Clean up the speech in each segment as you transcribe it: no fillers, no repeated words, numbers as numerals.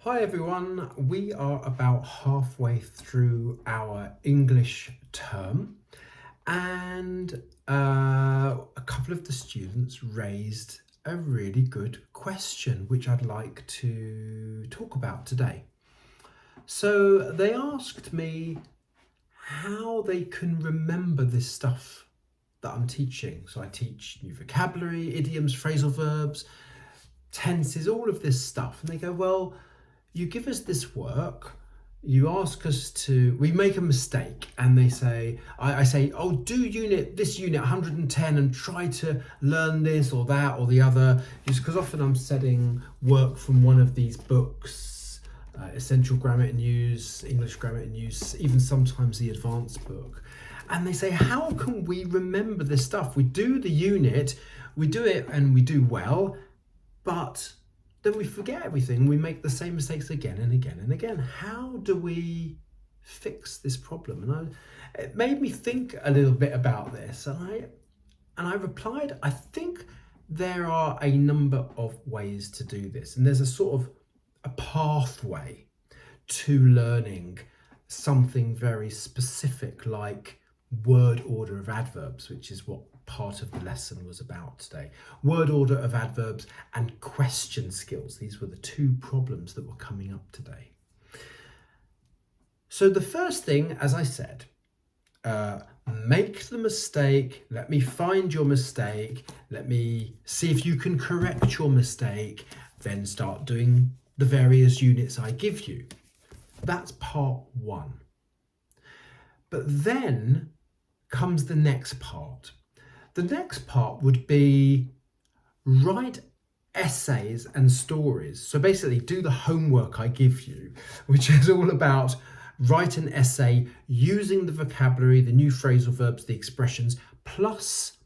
Hi everyone, we are about halfway through our English term and a couple of the students raised a really good question which I'd like to talk about today. So they asked me how they can remember this stuff that I'm teaching. So I teach new vocabulary, idioms, phrasal verbs, tenses, all of this stuff. And they go, well, you give us this work, you ask us to, we make a mistake, and they say, I say, oh, do this unit 110 and try to learn this or that or the other, just because often I'm setting work from one of these books, Essential Grammar in Use, English Grammar in Use, even sometimes the advanced book. And they say, how can we remember this stuff? We do the unit, we do it and we do well, but then we forget everything. We make the same mistakes again and again and again. How do we fix this problem? And it made me think a little bit about this. And I replied, I think there are a number of ways to do this. And there's a sort of a pathway to learning something very specific like word order of adverbs, which is what part of the lesson was about today. Word order of adverbs and question skills. These were the two problems that were coming up today. So the first thing, as I said, make the mistake, let me find your mistake, let me see if you can correct your mistake, then start doing the various units I give you. That's part one. But then comes the next part. The next part would be write essays and stories. So basically do the homework I give you, which is all about write an essay using the vocabulary, the new phrasal verbs, the expressions, plus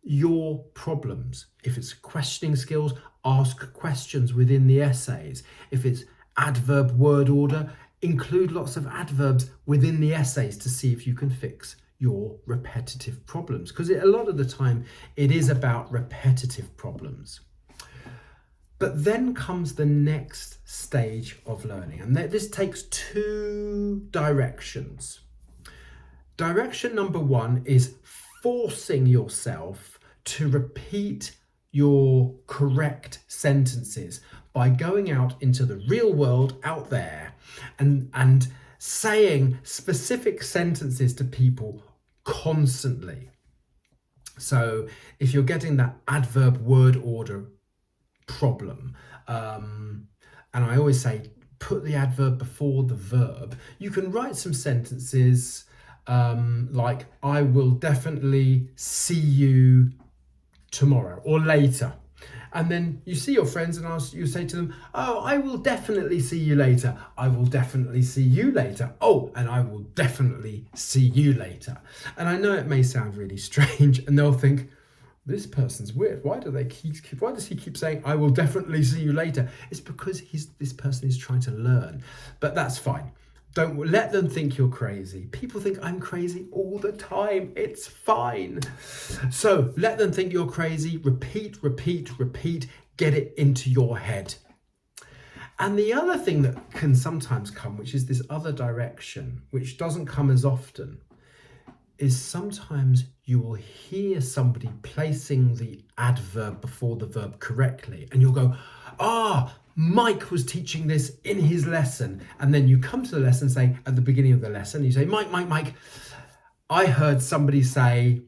your problems. If it's questioning skills, ask questions within the essays. If it's adverb word order, include lots of adverbs within the essays to see if you can fix your repetitive problems, because a lot of the time it is about repetitive problems. But then comes the next stage of learning, and this takes two directions. Direction number one is forcing yourself to repeat your correct sentences by going out into the real world out there and saying specific sentences to people constantly. So if you're getting that adverb word order problem, and I always say put the adverb before the verb, you can write some sentences like I will definitely see you tomorrow or later. And then you see your friends and you say to them, oh, I will definitely see you later. I will definitely see you later. Oh, and I will definitely see you later. And I know it may sound really strange and they'll think, this person's weird. Why does he keep saying, I will definitely see you later? It's because this person is trying to learn, but that's fine. Don't let them think you're crazy. People think I'm crazy all the time. It's fine. So let them think you're crazy. Repeat, repeat, repeat. Get it into your head. And the other thing that can sometimes come, which is this other direction, which doesn't come as often, is sometimes you will hear somebody placing the adverb before the verb correctly, and you'll go, Mike was teaching this in his lesson. And then you come to the lesson, say at the beginning of the lesson, you say, Mike, I heard somebody say,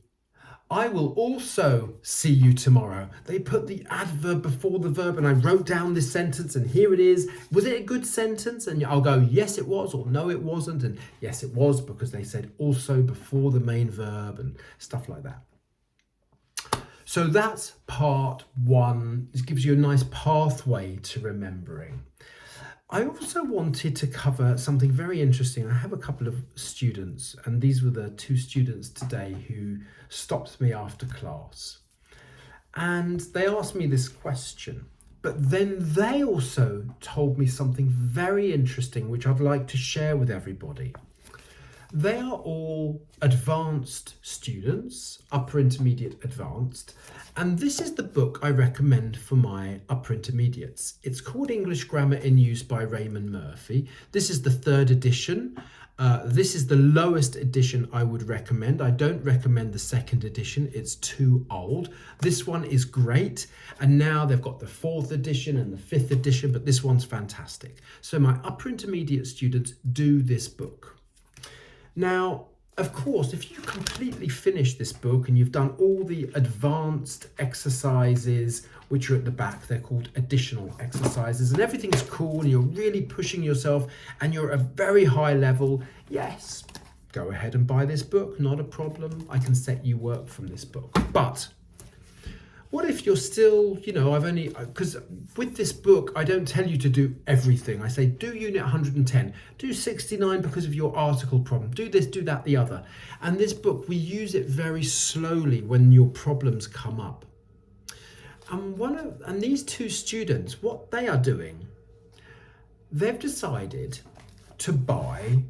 I will also see you tomorrow. They put the adverb before the verb and I wrote down this sentence and here it is. Was it a good sentence? And I'll go, yes, it was, or no, it wasn't. And yes, it was, because they said also before the main verb and stuff like that. So that's part one. This gives you a nice pathway to remembering. I also wanted to cover something very interesting. I have a couple of students, and these were the two students today who stopped me after class. And they asked me this question, but then they also told me something very interesting, which I'd like to share with everybody. They are all advanced students, upper intermediate advanced, and this is the book I recommend for my upper intermediates. It's called English Grammar in Use by Raymond Murphy. This is the 3rd edition. This is the lowest edition I would recommend. I don't recommend the 2nd edition, it's too old. This one is great, and now they've got the 4th edition and the 5th edition, but this one's fantastic. So my upper intermediate students, do this book. Now, of course, if you completely finish this book and you've done all the advanced exercises, which are at the back, they're called additional exercises, and everything's cool and you're really pushing yourself and you're at a very high level, yes, go ahead and buy this book, not a problem. I can set you work from this book. But what if you're still, because with this book, I don't tell you to do everything. I say, do unit 110, do 69 because of your article problem, do this, do that, the other. And this book, we use it very slowly when your problems come up. And these 2 students, what they are doing, they've decided to buy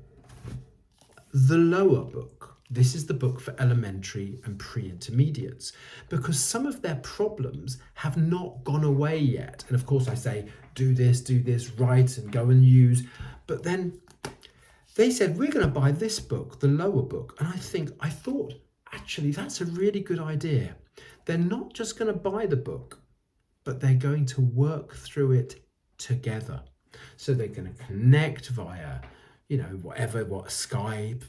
the lower book. This is the book for elementary and pre-intermediates, because some of their problems have not gone away yet. And of course I say, do this, write and go and use. But then they said, we're going to buy this book, the lower book. And I thought, actually, that's a really good idea. They're not just going to buy the book, but they're going to work through it together. So they're going to connect via, Skype,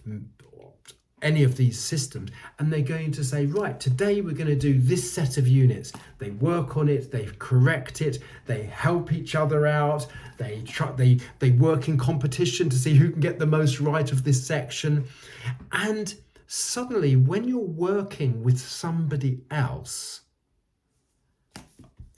any of these systems, and they're going to say, right, today we're going to do this set of units. They work on it, they correct it, they help each other out, they work in competition to see who can get the most right of this section. And suddenly, when you're working with somebody else,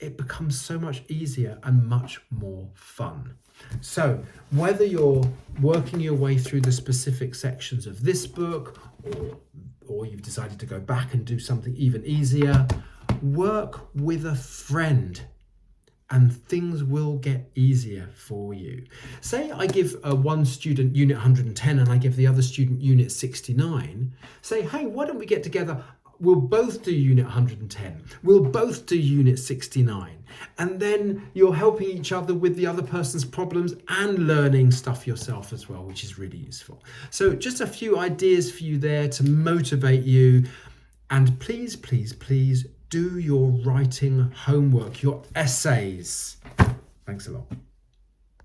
it becomes so much easier and much more fun. So whether you're working your way through the specific sections of this book, or you've decided to go back and do something even easier, work with a friend and things will get easier for you. Say I give one student unit 110 and I give the other student unit 69. Say, hey, why don't we get together? We'll both do unit 110. We'll both do unit 69. And then you're helping each other with the other person's problems and learning stuff yourself as well, which is really useful. So just a few ideas for you there to motivate you. And please, please, please do your writing homework, your essays. Thanks a lot.